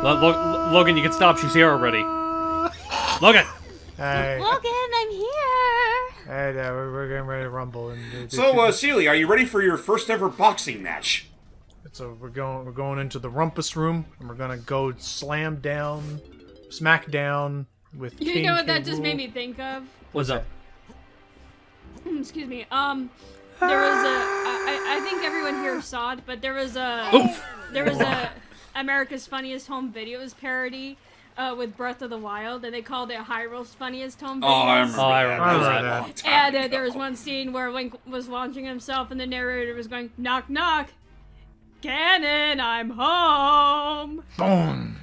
Logan, you can stop. She's here already. Logan! Hey. Logan, I'm here. Hey, we're getting ready to rumble. And So, Celia, are you ready for your first ever boxing match? So we're going into the rumpus room, and we're gonna go smack down with. You King know what that K. just Rool. made me think of? What's up? Excuse me. There was I think everyone here saw it, but there was a America's Funniest Home Videos parody with Breath of the Wild, and they called it Hyrule's Funniest Home Videos. I remember that. And there was one scene where Link was launching himself, and the narrator was going, "Knock, knock, Ganon, I'm home." Boom.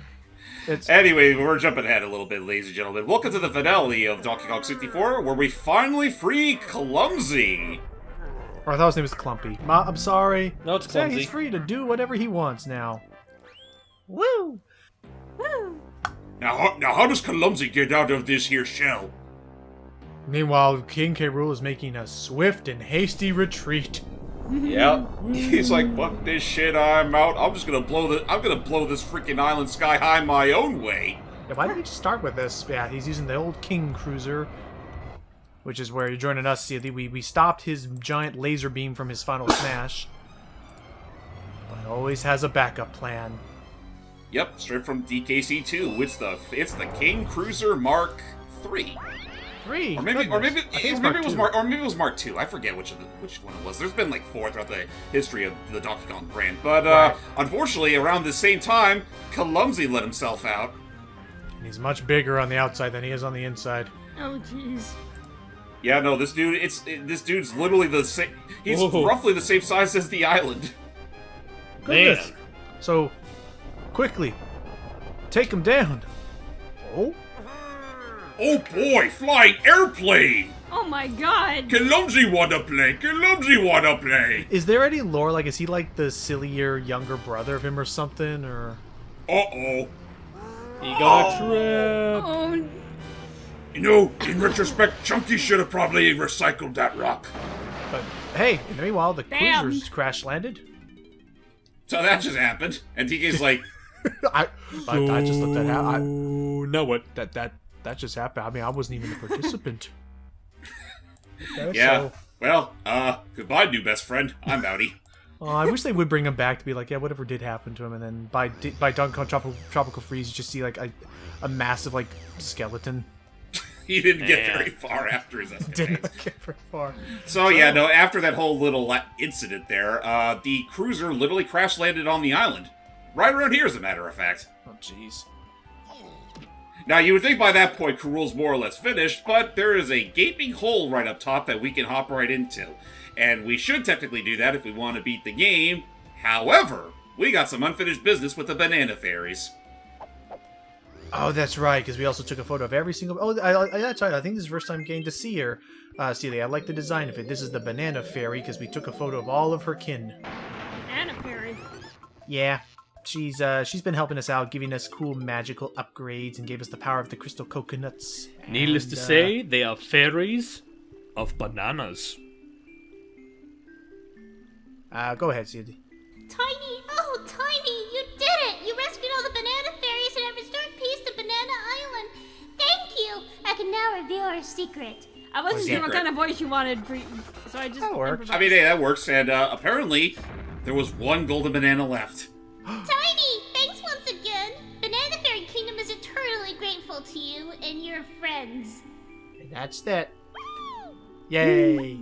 Anyway, we're jumping ahead a little bit, ladies and gentlemen. Welcome to the finale of Donkey Kong 64, where we finally free Clumsy. Or I thought his name was Clumpy. I'm sorry. No, it's Yeah, Clumsy. he's free to do whatever he wants now. Woo! Woo. Now how does Clumsy get out of this here shell? Meanwhile, King K. Rool is making a swift and hasty retreat. Yep. He's like, fuck this shit, I'm out. I'm gonna blow this freaking island sky high my own way. Yeah, why did we just start with this? Yeah, he's using the old King Cruiser, which is where you're joining us, CD. We stopped his giant laser beam from his final smash. But always has a backup plan. Yep, straight from DKC2. It's the King Cruiser Mark III. Three. Or maybe it was II. Mark II. I forget which one it was. There's been like four throughout the history of the Donkey Kong brand. But Right. unfortunately, around the same time, Clumsy let himself out. And he's much bigger on the outside than he is on the inside. Oh, jeez. Yeah, no, this dude's literally the same. He's roughly the same size as the island. Goodness. So, quickly, take him down. Oh? Oh boy, flying airplane! Oh my god. Clumsy wanna play. Clumsy wanna play. Is there any lore? Like, is he like the sillier younger brother of him or something? Or Uh-oh. He got a trip. Oh, You know, in retrospect, Chunky should have probably recycled that rock. but hey, meanwhile the Damn. cruisers crash landed. So that just happened. And TK's like, I just let that happen. Now what? That just happened. I mean, I wasn't even a participant. Okay, yeah, so, well, goodbye, new best friend. I'm outie. I wish they would bring him back to be like, yeah, whatever did happen to him, and then by Donkey Kong Tropical Freeze, you just see like a massive like skeleton. He didn't get Yeah. very far after his Did escapade. not get very far. So yeah, no, after that whole little incident there, the cruiser literally crash landed on the island. Right around here, as a matter of fact. Oh, jeez. Now, you would think by that point K.Rool's more or less finished, but there is a gaping hole right up top that we can hop right into. And we should technically do that if we want to beat the game. However, we got some unfinished business with the banana fairies. Oh, that's right, because we also took a photo of every single... Oh, that's right. I think this is the first time getting to see her. See, I like the design of it. This is the banana fairy, because we took a photo of all of her kin. Anna Fairy. Yeah, she's been helping us out, giving us cool magical upgrades, and gave us the power of the crystal coconuts. Needless And, to say, they are fairies of bananas. Go ahead, Sid. Tiny, oh Tiny, you did it! You rescued all the banana fairies and have restored peace to Banana Island. Thank you! I can now reveal our secret. I wasn't sure what secret. kind of voice you wanted, so I just That works. improvised. I mean, hey, that works, and apparently, there was one golden banana left. Tiny, thanks once again. Banana Fairy Kingdom is eternally grateful to you and your friends. And that's that. Yay!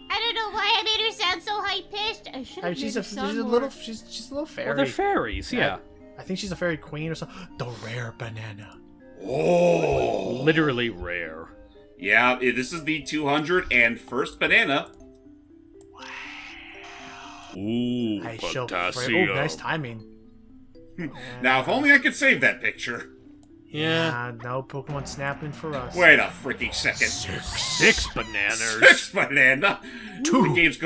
I don't know why I made her sound so high-pitched. I should have She's made a her sound more... little she's a little fairy. Well, they're fairies, yeah. I think she's a fairy queen or something. The rare banana. Oh! Literally rare. Yeah, this is the 201st banana. Ooh, I shall. Oh, potassium. nice timing. Now, if only I could save that picture. Yeah. No Pokemon snapping for us. Wait a freaking second. Six bananas. 6 banana. The game's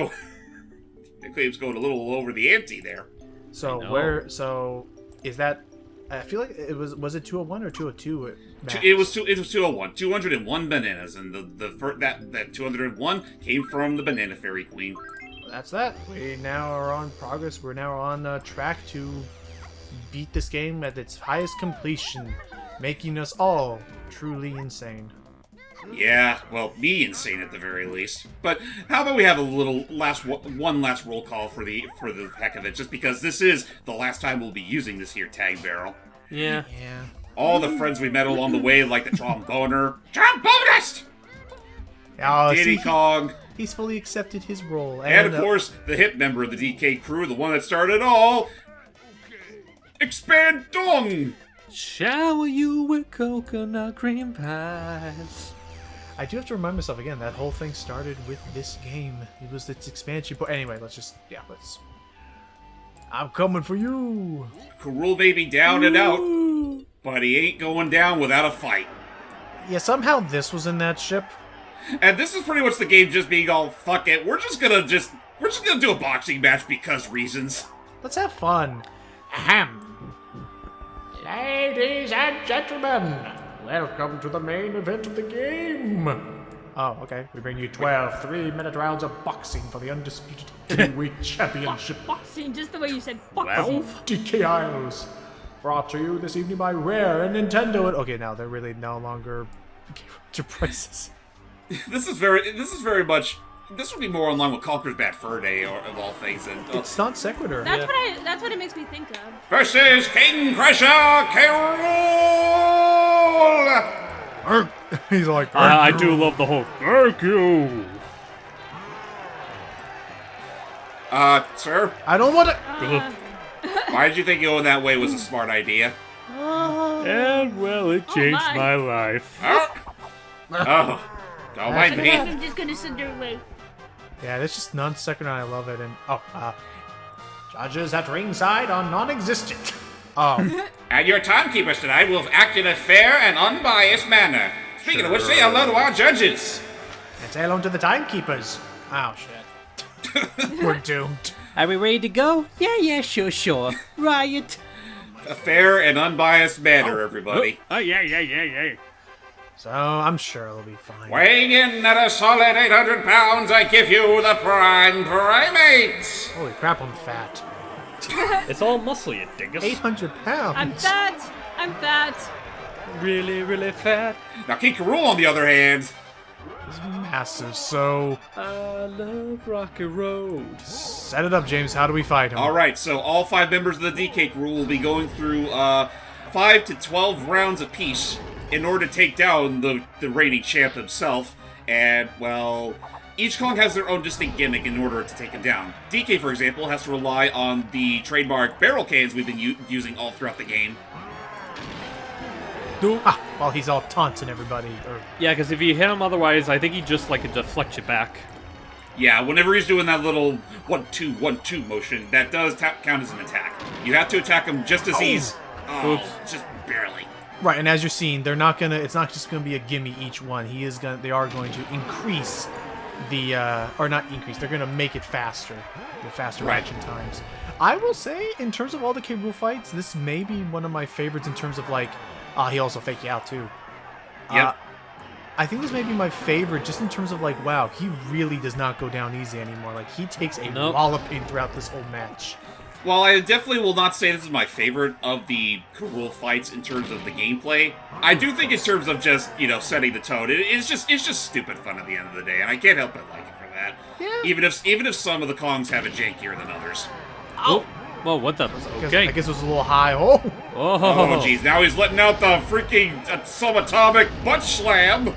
going a little over the ante there. So I know. where? So is that? I feel like it was it 201 or 202? It was 201. 201 bananas, and that 201 came from the Banana Fairy Queen. That's that. We now are on progress. We're now on track to beat this game at its highest completion, making us all truly insane. Yeah, well, me insane at the very least. But how about we have a little one last roll call for the heck of it, just because this is the last time we'll be using this here tag barrel. Yeah. Yeah. All the friends we met along the way, like the trombonist, Oh, Diddy see, Kong, he's fully accepted his role. and of course the hip member of the DK crew, the one that started it all, Expand Dong. Shower you with coconut cream pies. I do have to remind myself again, that whole thing started with this game. It was its expansion. But anyway, let's. I'm coming for you. K.Rool may be down and out, but he ain't going down without a fight. Yeah, somehow this was in that ship. And this is pretty much the game just being all, fuck it, we're just gonna do a boxing match because reasons. Let's have fun. Ahem. Ladies and gentlemen, welcome to the main event of the game. Oh, okay. We bring you 12 3-minute rounds of boxing for the undisputed heavyweight championship. Boxing, just the way you said boxing. DK Isles. Brought to you this evening by Rare and Nintendo. Okay, now they're really no longer to prices. This is very much. This would be more in line with Conker's Bad Fur Day, or of all things. And It's not sequitur. That's what it makes me think of. versus King Crusher K.Rool. He's like, I do love the whole thank you. Sir, I don't want to. why did you think going that way was a smart idea? And well, it changed my. my life. Oh, don't mind me. I'm just gonna sit there and wait. Yeah, that's just non-sequitur. I love it. And judges at ringside are non-existent. Oh, And your timekeepers tonight will act in a fair and unbiased manner. Speaking of which, say hello to our judges. and say hello to the timekeepers. Oh shit, we're doomed. Are we ready to go? Yeah, sure. Riot. A fair and unbiased manner, everybody. Oh, yeah. So I'm sure it'll be fine. Weighing in at a solid 800 pounds, I give you the Prime Primates. Holy crap, I'm fat. It's all muscle, you dingus. 800 pounds. I'm fat. Really, really fat. Now, King K.Rool, on the other hand, He's massive. So I love Rocky Road. set it up, James. How do we fight him? all right. So all 5 members of the DK Crew will be going through 5 to 12 rounds apiece in order to take down the reigning champ himself. And well, each Kong has their own distinct gimmick in order to take him down. DK, for example, has to rely on the trademark barrel cans we've been using all throughout the game. While he's all taunting everybody. Yeah, because if you hit him otherwise, I think he just like deflects you back. Yeah, whenever he's doing that little 1-2, 1-2 motion, that does count as an attack. You have to attack him just as he's... Oh, Oops. just barely. Right, and as you're seeing, they're not gonna. It's not just gonna be a gimme each one. They are going to increase the, or not increase. They're gonna make it faster, the faster Right. reaction times. I will say, in terms of all the K.Rool fights, this may be one of my favorites in terms of like, he also fake you out too. Yep. I think this may be my favorite, just in terms of like, wow, he really does not go down easy anymore. Like he takes a Nope. walloping throughout this whole match. While I definitely will not say this is my favorite of the K.Rool fights in terms of the gameplay, I do think in terms of just, setting the tone, it's just stupid fun at the end of the day, and I can't help but like it for that. Yeah. Even if some of the Kongs have it jankier than others. Oh, well, what the? I Okay. guess it was a little high. Oh, Oh, jeez, now he's letting out the freaking subatomic butt slam!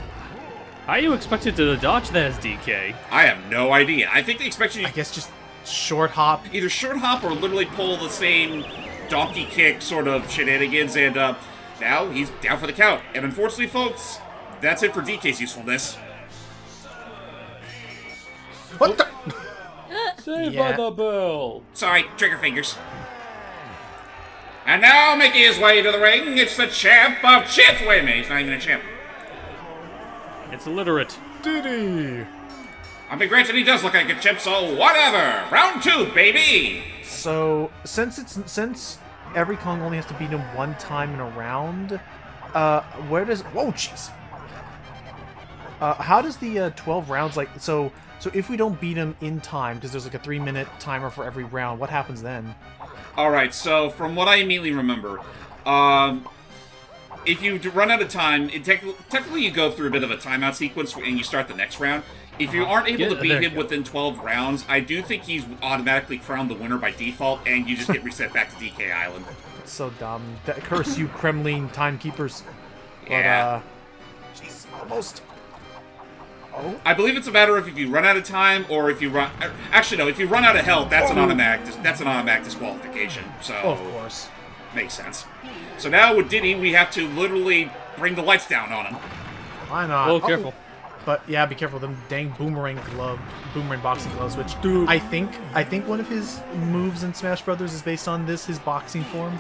How you expected to dodge that as DK? I have no idea. I think they expect you I to guess just short hop. either short hop or literally pull the same donkey kick sort of shenanigans, and now he's down for the count. And unfortunately, folks, that's it for DK's usefulness. What the? Saved Yeah. by the bell. Sorry, trigger fingers. And now making his way to the ring, it's the champ of champs. Wait a minute, he's not even a champ. It's illiterate. Diddy. I mean, granted, he does look like a champ, so whatever. Round 2, baby. So since every Kong only has to beat him one time in a round, where does? Whoa, jeez. How does the 12 rounds like? So if we don't beat him in time, because there's like a 3-minute timer for every round, what happens then? Alright, so from what I immediately remember, if you run out of time, technically you go through a bit of a timeout sequence and you start the next round. If you aren't able to beat him within 12 rounds, I do think he's automatically crowned the winner by default, and you just get reset back to DK Island. It's so dumb. Curse you, Kremlin timekeepers. But, Yeah. jeez, almost. Oh. I believe it's a matter of if you run out of time, or if you run... Actually, no, if you run out of health, that's an automatic disqualification, so... Of course. Makes sense. So now with Diddy, we have to literally bring the lights down on him. Why not? Oh, careful. But yeah, be careful. Them dang boomerang boxing gloves. Which, Dude. I think one of his moves in Smash Brothers is based on his boxing form.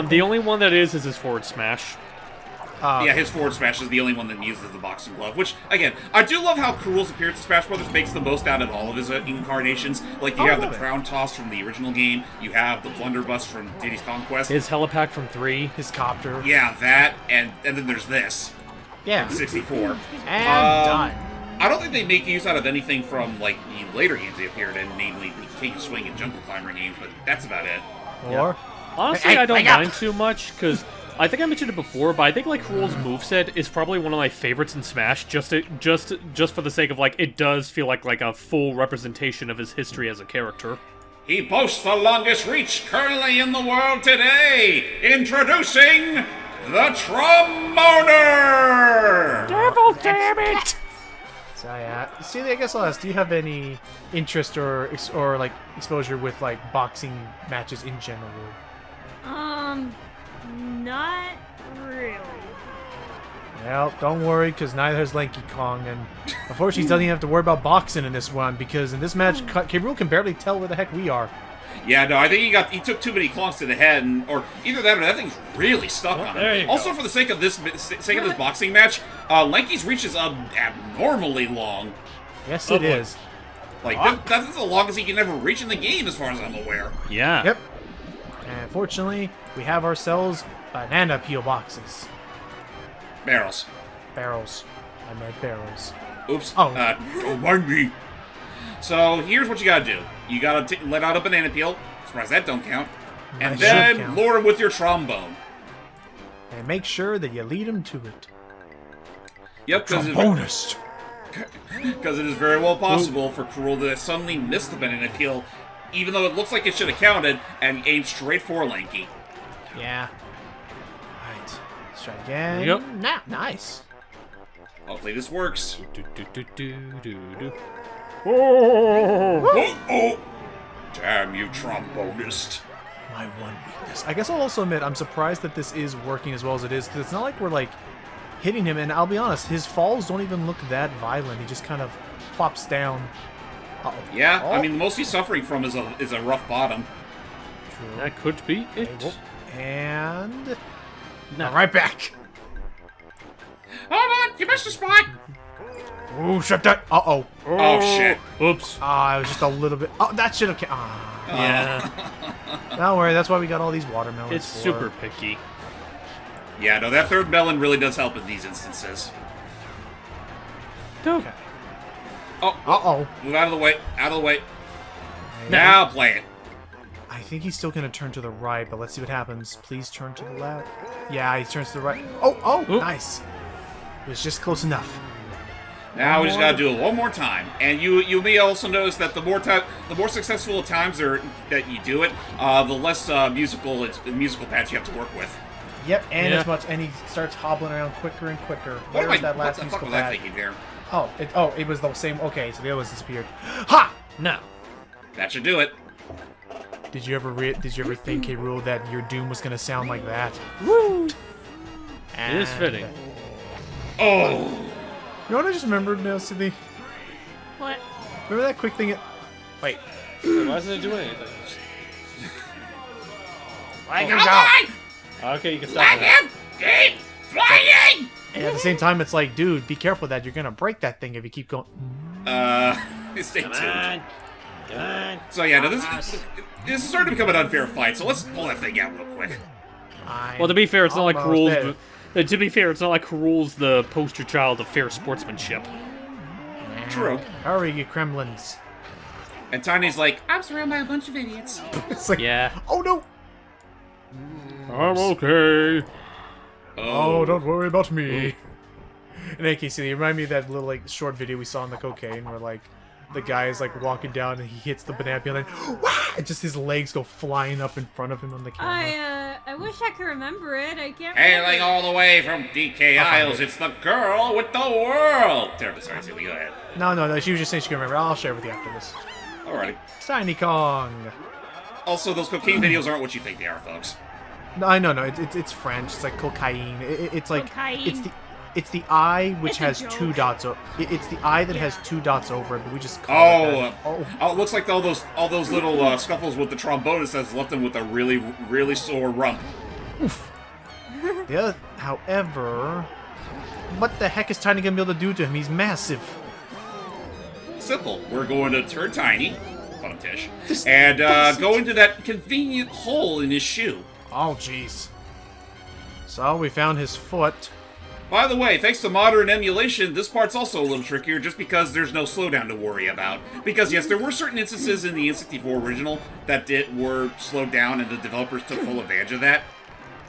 The only one that is his forward smash. Yeah, his forward smash is the only one that uses the boxing glove. Which, again, I do love how K.Rool's appearance in Smash Brothers makes the most out of all of his incarnations. Like, you have the crown toss from the original game, you have the blunderbuss from Diddy's Conquest. His helipack from 3. His copter. Yeah, that, and then there's this. Yeah. 64. And done. I don't think they make use out of anything from, like, the later games they appeared in, namely the King Swing and Jungle Climber games, but that's about it. Or Honestly, I don't mind too much, because I think I mentioned it before, but I think, like, K.Rool's moveset is probably one of my favorites in Smash, just for the sake of, like, it does feel like a full representation of his history as a character. He boasts the longest reach currently in the world today! Introducing the Tromboner! Devil damn it! So yeah. See, I guess I'll ask, do you have any interest or like exposure with like boxing matches in general? Not really. Well, don't worry, because neither has Lanky Kong, and unfortunately he doesn't even have to worry about boxing in this one, because in this match, K.Rool can barely tell where the heck we are. Yeah, no, I think he took too many clonks to the head, or either that or that thing's really stuck on there him. you Also, go. for the sake of this boxing match, Lanky's reach is abnormally long. Yes, Oh, it boy. is. Like, that's the longest he can ever reach in the game, as far as I'm aware. Yeah. Yep. And fortunately, we have ourselves banana peel boxes. Barrels. Barrels. I meant barrels. Oops. Oh. Don't mind me. So, here's what you gotta do. You gotta let out a banana peel. Surprise, that don't count. And That should then count. lure him with your trombone. And make sure that you lead him to it. Yep, Trombonist. because it is very well possible for K.Rool to suddenly miss the banana peel, even though it looks like it should have counted, and aim straight for Lanky. Yeah. Alright. Let's try again. Yep. Nah, nice. Hopefully this works. Do. Oh! Damn you, trombonist. My one weakness. I guess I'll also admit I'm surprised that this is working as well as it is, because it's not like we're like hitting him, and I'll be honest, his falls don't even look that violent. He just kind of plops down. Uh-oh. Yeah, Oh. I mean, the most he's suffering from is a rough bottom. True. That could be it. Okay, and No. right back. Hold on, you missed a spot! Ooh, shut that. Uh-oh. Oh, shit. Oops. Ah, it was just a little bit. Oh, that should have. Yeah. Don't worry, that's why we got all these watermelons. It's for. super picky. Yeah, no, that third melon really does help in these instances. Okay. Oh, Uh-oh. move out of the way, out of the way. Now play it. I think he's still gonna turn to the right, but let's see what happens. Please turn to the left. Yeah, he turns to the right. Oh, Oop. nice. It was just close enough. Now we just gotta do it one more time. And you may also notice that the more successful times that you do it, the less musical pads you have to work with. Yep, and Yeah. as much, and he starts hobbling around quicker and quicker. What Where's that the last fuck musical was I pad? thinking there? Oh, it was the same. Okay, so the other ones disappeared. Ha! No. That should do it. Did you ever think, K.Rool, that your doom was gonna sound like that? Woo! It And- is fitting. Oh! You know what I just remembered now, Sydney? What? Remember that quick thing? Wait. Why doesn't it do anything? Let him Come go. on! Okay, you can stop Let that. him keep flying! And at the same time, it's like, dude, be careful that you're gonna break that thing if you keep going. Stay tuned. Come on. So yeah, no, this is starting to become an unfair fight, so let's pull that thing out real quick. Well, to be fair, it's not like Almost K.Rool's. To be fair, it's not like K.Rool's the poster child of fair sportsmanship. True. Hurry, you Kremlins. And Tiny's like, I'm surrounded by a bunch of idiots. It's like, Yeah. oh no! I'm okay. Oh, don't worry about me. In any case, you remind me of that little like short video we saw on the cocaine where like the guy is like walking down and he hits the banana peel and and just his legs go flying up in front of him on the camera. I wish I could remember it. I can't. Hailing remember. all the way from DK Isles, it's the girl with the world. Terrible, sorry, Silly, go ahead. No. She was just saying she can remember. I'll share with you after this. Alrighty. Tiny Kong. Also, those cocaine videos aren't what you think they are, folks. No, I know. It's French. It's like cocaine. It's like Cocaine. it's the eye which It's a has joke. 2 dots. It's the eye that has 2 dots over it, but we just call it that. Oh, it looks like all those little scuffles with the trombonist has left him with a really, really sore rump. However, what the heck is Tiny gonna be able to do to him? He's massive. Simple. We're going to turn Tiny, bottom Tish, This and doesn't- go into that convenient hole in his shoe. Oh, jeez. So we found his foot. By the way, thanks to modern emulation, this part's also a little trickier just because there's no slowdown to worry about. Because yes, there were certain instances in the N64 original that were slowed down and the developers took full advantage of that.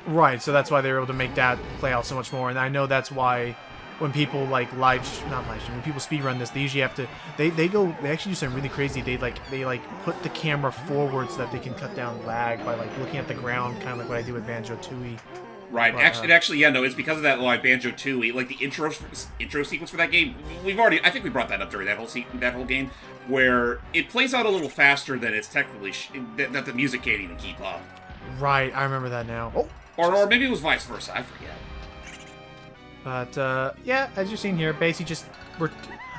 Right, so that's why they were able to make that play out so much more. And I know that's why when people like when people speedrun this, they usually have to they actually do something really crazy. They put the camera forward so that they can cut down lag by like looking at the ground, kind of like what I do with Banjo-Tooie. Right, But, it's because of that like Banjo-Tooie, like the intro sequence for that game. I think we brought that up during that whole game, where it plays out a little faster than it's technically that the music can't even keep up. Right, I remember that now. Oh, Or maybe it was vice versa. I forget. but yeah, as you're seeing here, basically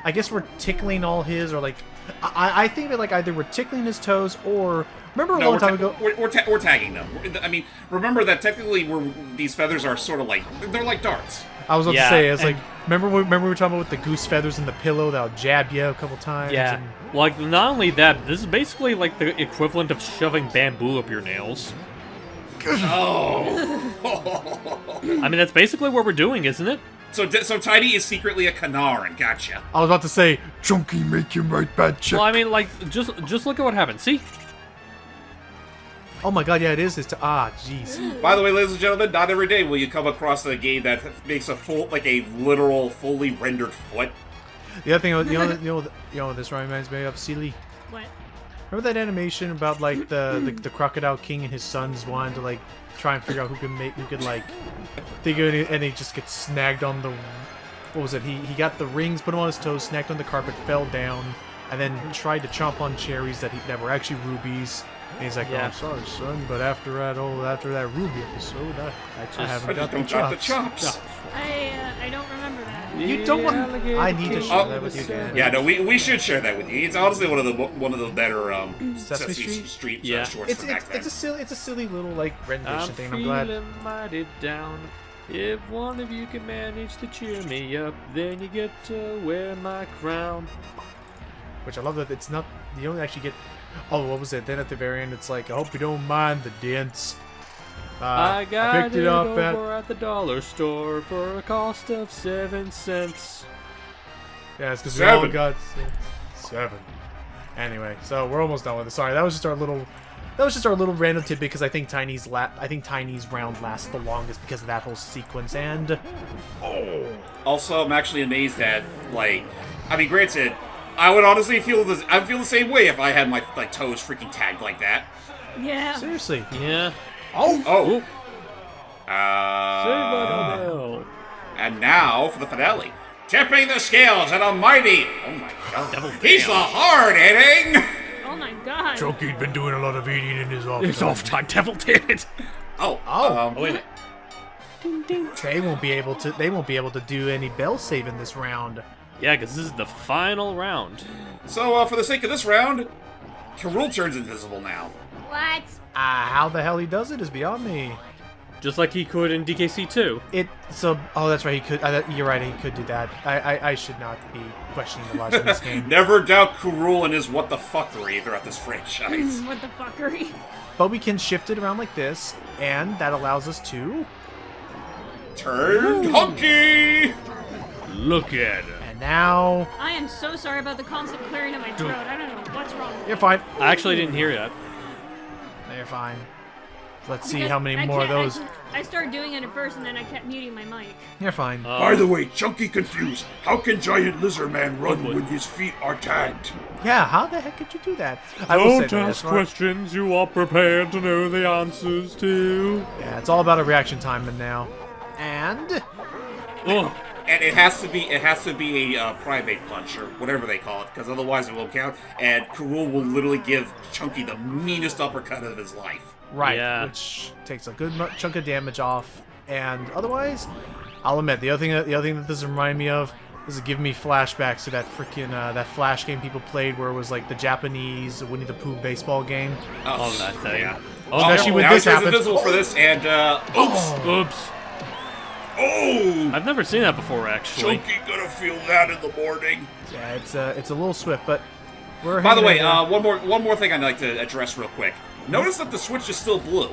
I guess we're tickling all his, or like I think that like either we're tickling his toes or remember a long time ago. We're tagging them. I mean, remember that technically these feathers are sort of like they're like darts. I was about Yeah, to say, it's and- like remember we were talking about with the goose feathers in the pillow that'll jab you a couple times. Yeah. and- Like, not only that, this is basically like the equivalent of shoving bamboo up your nails. Oh. I mean, that's basically what we're doing, isn't it? So Tiny is secretly a Kanaran. Gotcha. I was about to say, Chunky, make him right bad check. Well, I mean, like, just look at what happened. See? Oh my god, yeah, it is. Jeez. By the way, ladies and gentlemen, not every day will you come across a game that makes a literal, fully rendered foot. The other thing, you know, what this reminds me of Sealy. What? Remember that animation about like the Crocodile King and his sons wanted to like try and figure out who could like figure it, and he just gets snagged on the what was it? He got the rings, put them on his toes, snagged on the carpet, fell down, and then tried to chomp on cherries that that were actually rubies. And he's like, Yeah. "Oh, I'm sorry, son, but after that Ruby episode, I haven't got the chops." I don't remember that. You don't want. I need to share that with you again. Yeah, no, we should share that with you. It's honestly one of the better Sesame Sesame Street? Street Yeah. shorts from back then. It's a silly little like rendition I'm thing. And I'm glad. feeling mighty down. If one of you can manage to cheer me up, then you get to wear my crown. Which I love that it's not. You don't actually get. Oh, what was it? Then at the very end, it's like, I hope you don't mind the dents. I got picked it up over at the dollar store for a cost of 7 cents. Yeah, it's because we all 7. got 7. Anyway, so we're almost done with it. Sorry, that was just our little random tidbit because I think Tiny's round lasts the longest because of that whole sequence. And Also, I'm actually amazed that, like, I mean, granted, I would honestly I'd feel the same way if I had my toes freaking tagged like that. Yeah. seriously, Yeah. Oh. Save by the bell. And now for the finale. Tipping the scales at a mighty. Oh my god. Double He's down. the hard hitting. Oh my god. Chunky's been doing a lot of eating in his office. It's off time, devil did it. Oh. Oh. Wait. They won't be able to do any bell save in this round. Yeah, because this is the final round. So for the sake of this round, K.Rool turns invisible now. What? How the hell he does it is beyond me. Just like he could in DKC 2. Oh, that's right. He could. You're right. He could do that. I should not be questioning the logic of this game. Never doubt K.Rool and his what the fuckery throughout this franchise. What the fuckery? But we can shift it around like this, and that allows us to. Turned hunky. Look at him. And now I am so sorry about the constant clearing of my throat. I don't know what's wrong with you're me. fine. I actually didn't hear that. No, you're fine. Let's see Because how many more of those. I started doing it at first, and then I kept muting my mic. You're fine. By the way, Chunky confused. How can Giant Lizard Man run when his feet are tagged? Yeah, how the heck could you do that? I will say Don't that, ask Esmar. questions you are prepared to know the answers to. Yeah, it's all about a reaction time now. And Oh, And it has to be a primate punch or whatever they call it, because otherwise it won't count. And K.Rool will literally give Chunky the meanest uppercut of his life. right, Yeah. which takes a good chunk of damage off. And otherwise, I'll admit the other thing that this reminds me of. This is giving me flashbacks to that freaking that Flash game people played where it was like the Japanese Winnie the Pooh baseball game. oh, that thing. Yeah. Oh, Especially when now this he turns happens. invisible for this, and oops. Oops. Oh! I've never seen that before, actually. Chunky gonna feel that in the morning. Yeah, it's a little swift, but we're. By the hanging way, in there. one more thing I'd like to address real quick. Notice that the switch is still blue,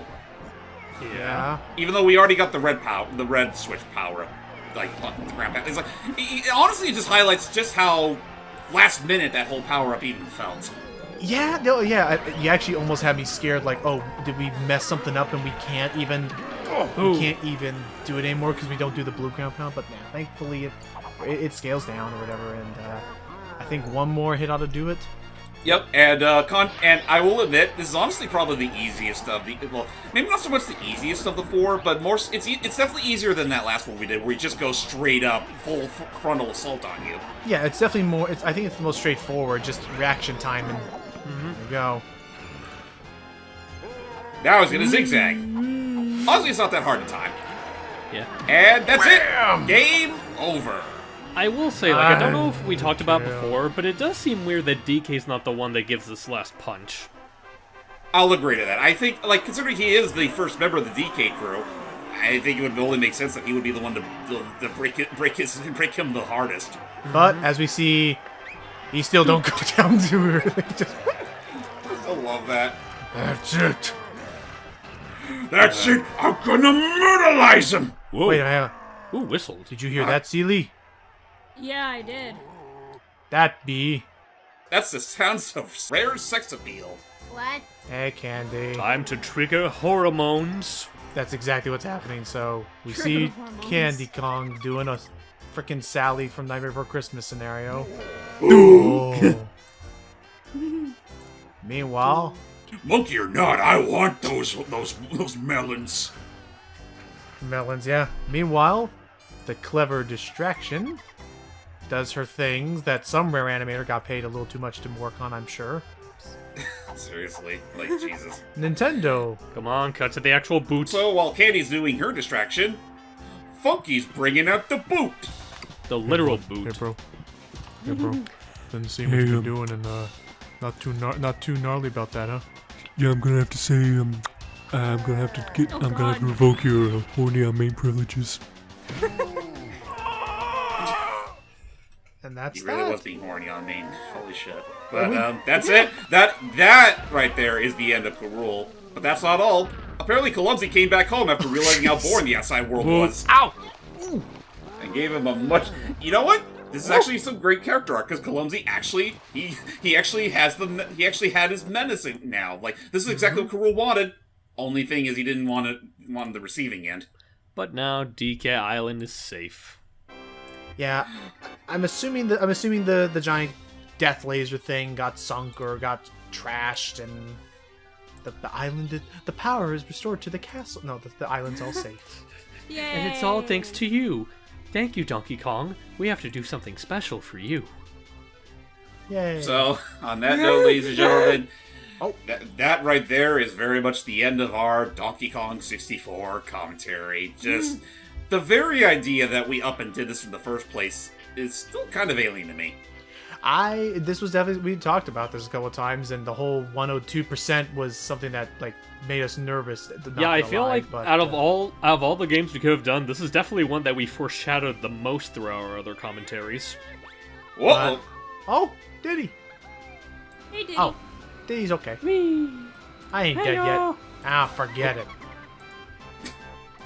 Yeah. even though we already got the red switch power, like the ground pound. It's like honestly, it just highlights just how last minute that whole power up even felt. Yeah, no, yeah. You actually almost had me scared. Like, oh, did we mess something up and we can't even do it anymore because we don't do the blue ground pound? But yeah, thankfully it scales down or whatever, and I think one more hit ought to do it. Yep, and and I will admit, this is honestly probably the easiest of the, well, maybe not so much the easiest of the four, but more, it's definitely easier than that last one we did, where you just go straight up, full frontal assault on you. Yeah, it's definitely more. I think it's the most straightforward, just reaction time, and there you go. Now he's gonna zigzag. Honestly, it's not that hard to time. Yeah. And that's it! Game over. I will say, like, I don't know if we talked about before, but it does seem weird that DK's not the one that gives this last punch. I'll agree to that. I think, like, considering he is the first member of the DK crew, I think it would only make sense that he would be the one to break him the hardest. But as we see, he still don't go down to her. Just, I still love that. That's it. That's it. I'm gonna murderize him. Whoa. wait a minute. Ooh, whistled. Did you hear that, Sealy? Yeah, I did. That be. That's the sounds of rare sex appeal. What? Hey, Candy. Time to trigger hormones. That's exactly what's happening. So we Trigger see hormones. Candy Kong doing a frickin' Sally from Nightmare Before Christmas scenario. Ooh. Oh. Meanwhile, Monkey or not, I want those melons. melons, yeah. Meanwhile, the clever distraction does her things that some rare animator got paid a little too much to work on, I'm sure. Seriously, like, Jesus. Nintendo. Come on, cut to the actual boots. So, while Candy's doing her distraction, Funky's bringing out the boot. The literal boot. bro. Hey, bro. Doesn't seem what you're doing, and not too gnarly about that, huh? Yeah, I'm gonna have to say, I'm gonna have to revoke your horny on main privileges. And that's He really that. was being horny on me. Holy shit. But, that's it. That right there is the end of K.Rool. But that's not all. Apparently, Clumsy came back home after realizing how boring the outside world was. Ow! And gave him a much... You know what? This is actually some great character arc, because Clumsy actually... He actually had his menacing now. Like, this is exactly what K.Rool wanted. Only thing is he didn't want the receiving end. But now DK Island is safe. Yeah, I'm assuming the giant death laser thing got sunk or got trashed, and the island the power is restored to the castle. No, the island's all safe. Yay! And it's all thanks to you. Thank you, Donkey Kong. We have to do something special for you. Yay! So, on that note, ladies and gentlemen, that right there is very much the end of our Donkey Kong 64 commentary. Just the very idea that we up and did this in the first place is still kind of alien to me. This was definitely, we talked about this a couple of times, and the whole 102% was something that like made us nervous. Not Yeah, I gonna feel lie, like but, out of all the games we could have done, this is definitely one that we foreshadowed the most through our other commentaries. Whoa! Oh, Diddy. Hey, Diddy. Oh, Diddy's okay. Whee! I ain't dead yet. Hello. Ah, forget it.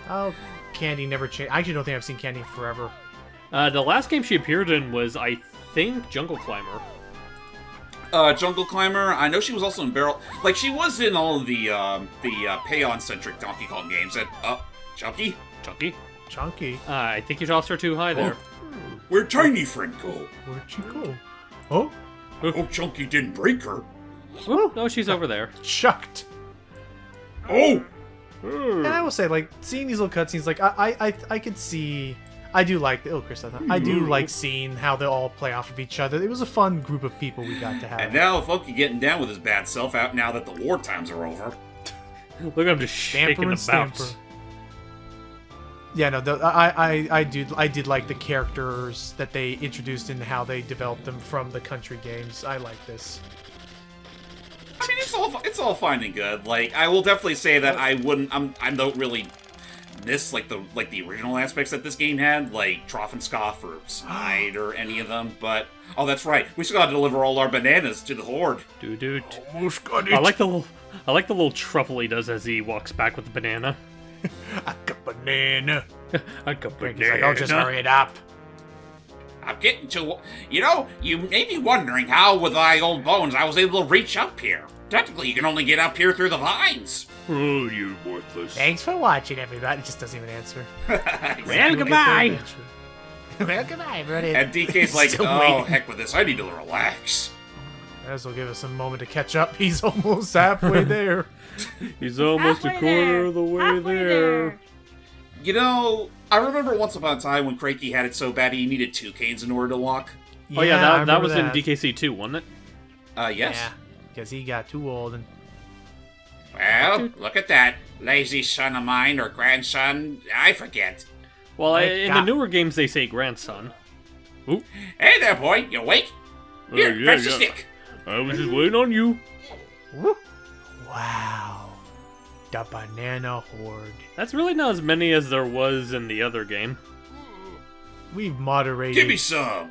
Oh, Candy never changed. I actually don't think I've seen Candy in forever. The last game she appeared in was, I think, Jungle Climber. Jungle Climber. I know she was also in Barrel. Like, she was in all of the Payon-centric Donkey Kong games. And, Chunky? Chunky. I think you tossed her too high there. Where'd Tiny Friend go? Where'd she go? Oh, Oh, Chunky didn't break her. Oh, no, she's over there. chucked. Oh! And I will say, like, seeing these little cutscenes, like, I could see... I do like... Oh, Chris, I do like seeing how they all play off of each other. It was a fun group of people we got to have. And now Funky getting down with his bad self out now that the war times are over. Look at him just shaking about. Yeah, no, I did like the characters that they introduced and how they developed them from the country games. I like this. I mean, it's all fine and good. Like, I will definitely say that I don't really miss like the original aspects that this game had, like Troffenscoff or Snide or any of them. But that's right, we still got to deliver all our bananas to the Horde. Dude. Almost got it. I like the little truffle he does as he walks back with the banana. I got banana. I got He's banana. like, oh, just hurry it up. I'm getting to... you may be wondering how, with my old bones, I was able to reach up here. Technically, you can only get up here through the vines. Oh, you're worthless. Thanks for watching, everybody. It just doesn't even answer. Well, goodbye. Well, goodbye, everybody. And DK's like, Still oh, waiting. heck with this, I need to relax. This will give us a moment to catch up. He's almost halfway there. He's almost a quarter of the way Halfway there. You know, I remember once upon a time when Cranky had it so bad he needed 2 canes in order to lock. Oh yeah, I that remember was in DKC 2, wasn't it? Yes. Yeah, because he got too old and... Well, look at that. Lazy son of mine or grandson, I forget. Well, My in the God. newer games they say grandson. Ooh. Hey there, boy, you awake? Here, yeah, fetch the yeah. stick. I was just waiting on you. Woo. Wow. The Banana Horde. That's really not as many as there was in the other game. We've moderated... Give me some.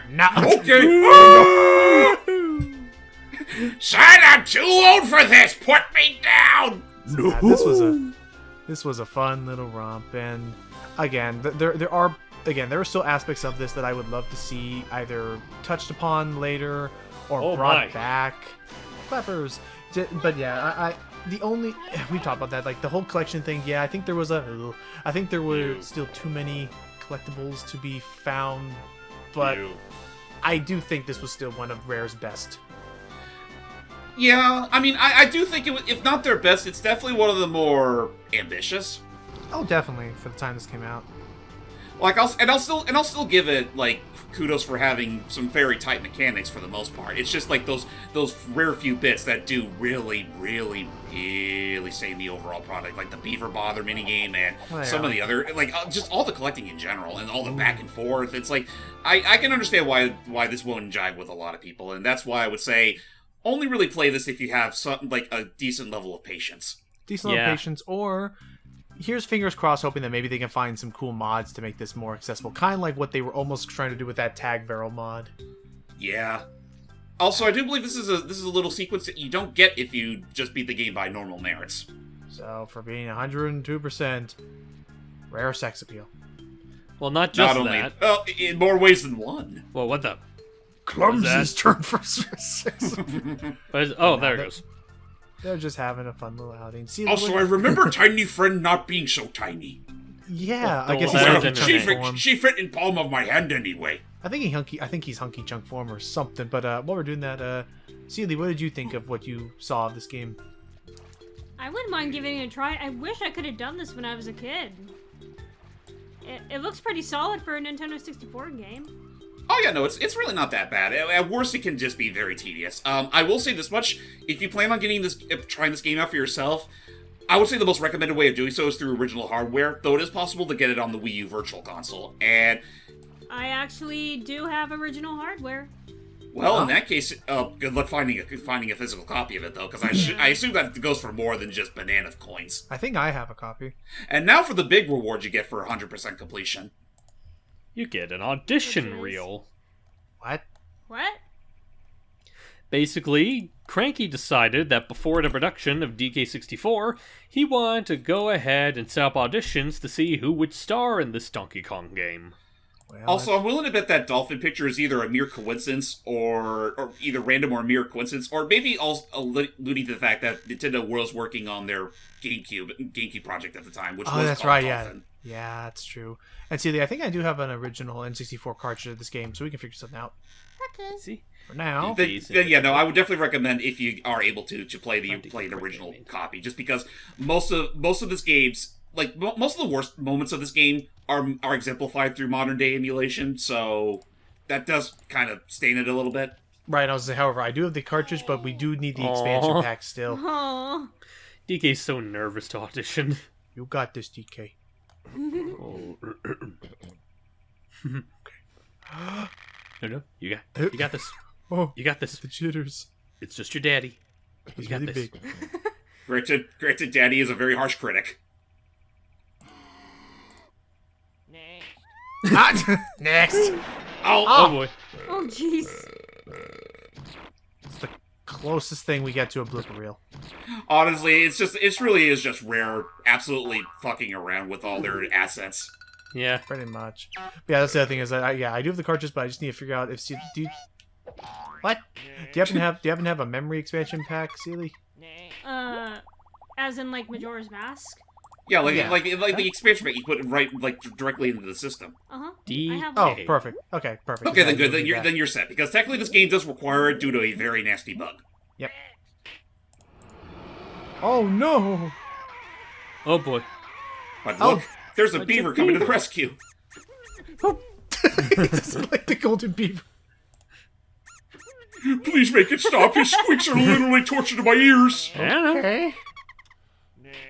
No. Okay. Son, I'm too old for this. Put me down. So, yeah, this was a fun little romp, and again, there are still aspects of this that I would love to see either touched upon later or brought back. Clappers. But yeah, the only we talked about that, like the whole collection thing. Yeah, I think there were still too many collectibles to be found, but I do think this was still one of Rare's best. Yeah, I mean, I do think, if not their best, it's definitely one of the more ambitious. Oh, definitely for the time this came out. Like, I'll still give it like kudos for having some very tight mechanics for the most part. It's just like those rare few bits that do really, really, really save the overall product, like the Beaver Bother minigame and some of the other, like just all the collecting in general and all the back and forth. It's like I can understand why this won't jive with a lot of people, and that's why I would say only really play this if you have something like a decent level of patience. Decent level of patience, or here's fingers crossed, hoping that maybe they can find some cool mods to make this more accessible, kind of like what they were almost trying to do with that tag barrel mod. Yeah. Also, I do believe this is a little sequence that you don't get if you just beat the game by normal merits. So for being 102%, Rare sex appeal. Well, not just Not only, that. well, in more ways than one. Well, what the? Clumsy's turn for sex appeal. Oh, there it goes. They're just having a fun little outing. See, Also, I remember Tiny Friend not being so tiny. yeah, Well, I guess well, he's that hunky is chunk interesting. form. She fit in palm of my hand anyway. I think he's hunky chunk form or something. But while we're doing that, Sealy, what did you think of what you saw of this game? I wouldn't mind giving it a try. I wish I could have done this when I was a kid. It looks pretty solid for a Nintendo 64 game. Oh yeah, no, it's really not that bad. At worst, it can just be very tedious. I will say this much: if you plan on trying this game out for yourself, I would say the most recommended way of doing so is through original hardware. Though it is possible to get it on the Wii U Virtual Console. And I actually do have original hardware. well, in that case, good luck finding a physical copy of it though, because I assume that it goes for more than just banana coins. I think I have a copy. And now for the big reward you get for 100% completion. You get an audition Which is- reel. What? What? Basically, Cranky decided that before the production of DK64, he wanted to go ahead and set up auditions to see who would star in this Donkey Kong game. Well, Also, I'm willing to bet that dolphin picture is either a mere coincidence or either random or a mere coincidence, or maybe also alluding to the fact that Nintendo was working on their GameCube project at the time, which was that's called right. Dolphin. Yeah, that's true. And see, I think I do have an original N64 cartridge of this game, so we can figure something out. Okay. See? For now, Then yeah, no, I would definitely recommend if you are able to play an original copy, just because most of this game's most of the worst moments of this game are exemplified through modern day emulation, so that does kind of stain it a little bit. right? I was saying, however, I do have the cartridge, but we do need the expansion pack still. Oh. DK's so nervous to audition. You got this, DK. No, you got this. Oh, You got this. the jitters. It's just your daddy. He's You got really this. big. Granted, Daddy is a very harsh critic. Next. Oh boy. Oh, jeez. It's the closest thing we get to a blooper reel. Honestly, it really is just Rare absolutely fucking around with all their assets. Yeah. Pretty much. But yeah, that's the other thing is that I do have the cartridge, but I just need to figure out if what? Do you happen to have a memory expansion pack, Seely? As in, like, Majora's Mask? Yeah, like Yeah. like the expansion pack you put right directly into the system. Uh-huh. D. I have Oh, one. perfect. Okay, perfect. Okay, Yeah, then good. we'll do that. Then you're set because technically this game does require it due to a very nasty bug. Yep. Oh no! Oh boy. But look, there's a beaver coming to the rescue. He doesn't like the golden beaver. Please make it stop. His squeaks are literally torture to my ears. I don't know. Okay.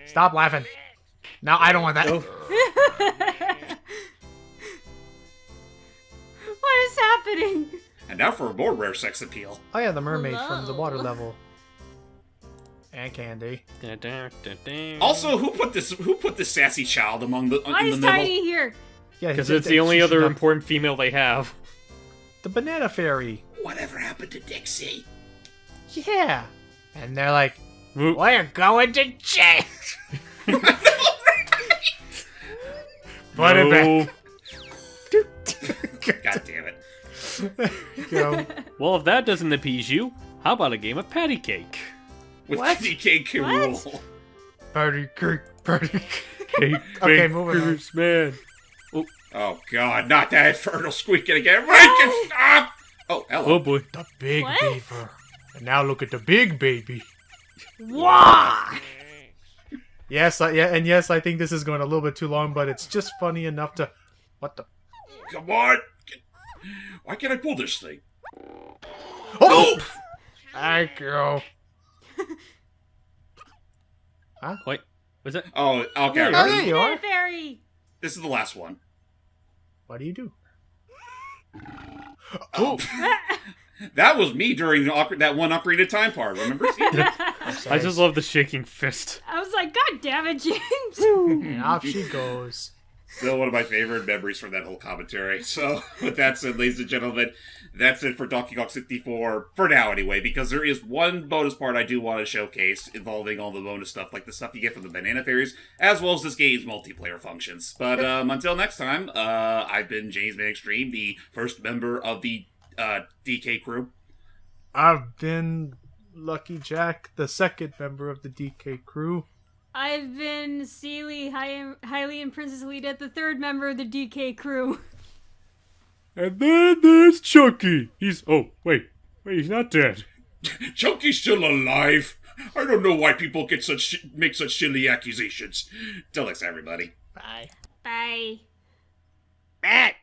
Stop laughing. No, I don't want that. What is happening? And now for more Rare sex appeal. Oh yeah, the mermaid from the Hello. water level. And Candy. Also, who put this sassy child among the Why in the is middle? Tiny here? Yeah, Because it's the only other important female they have. The banana fairy. Whatever happened to Dixie? Yeah. And they're like, Whoop. we're going to jail. Put it back. God damn it! Go. Well, if that doesn't appease you, how about a game of patty cake? With What? DK K.Rool. Party cake, party cake. Cake Okay, moving on. bakers, man. Oh God, not that infernal squeaking again! Make it stop! Oh, hello. Oh boy. The big What? beaver. And now look at the big baby. Why? Yes, yes, I think this is going a little bit too long, but it's just funny enough to... What the... Come on. Why can't I pull this thing? Oh! Thank you. Wait. Was it? Oh, okay. Oh, there alright. you are. Fairy. This is the last one. What do you do? Oh, that was me during that one Ocarina of Time part. Remember? I just love the shaking fist. I was like, God damn it, James. And off she goes. Still one of my favorite memories from that whole commentary. So, with that said, ladies and gentlemen, that's it for Donkey Kong 64, for now anyway, because there is one bonus part I do want to showcase involving all the bonus stuff, like the stuff you get from the Banana Fairies, as well as this game's multiplayer functions. But until next time, I've been James Man Extreme, the first member of the DK crew. I've been Lucky Jack, the second member of the DK crew. I've been Seely, Hylie, and Princess Lita, the third member of the DK crew. And then there's Chunky. Oh, wait, he's not dead. Chunky's still alive. I don't know why people make such silly accusations. Till next time, everybody. Bye. Bye. Matt,